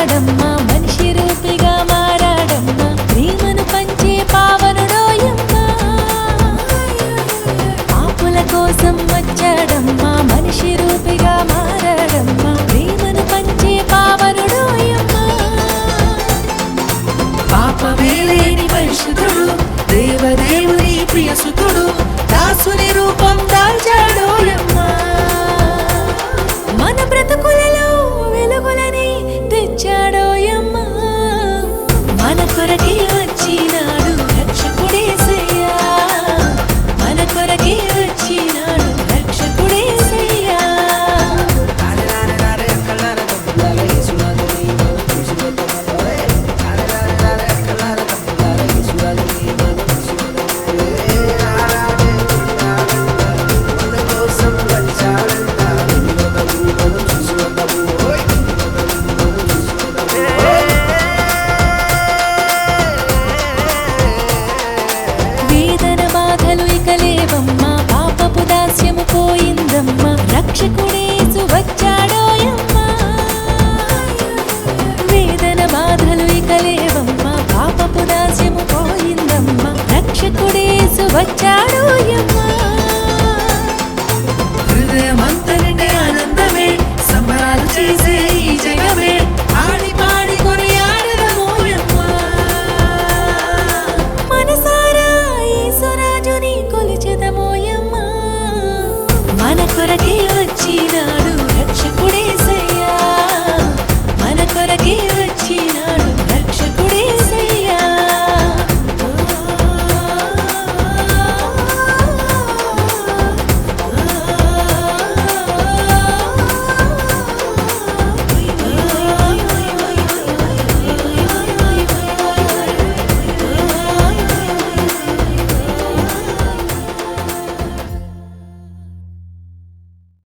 వచ్చాడమ్మా మనిషి రూపిగా మారాడమ్మా ప్రేమను పంచే పావనుడోయమ్మా పాపుల కోసం వచ్చాడమ్మా మనిషి రూపిగా మారాడమ్మా ప్రేమను పంచే పావనుడోయమ్మా పాపమే లేని పరిశుద్ధుడు దేవదేవుని ప్రియసుతుడు దాసుని రూపం దాల్చాడోయమ్మా మన బ్రతుకులలో వెలుగులని తెచ్చాడోయమ్మా మన కొరకే వచ్చినాడు రక్షకుడేసయ్యా మన కొరకే వచ్చినాడు రక్షకుడేసయ్యా పోయిందమ్మా రక్షకుడేసు వచ్చాడోయమ్మా వేదన బాధలు ఇక లేవమ్మా పాపపు దాస్యము పోయిందమ్మా రక్షకుడేసు వచ్చాడోయమ్మా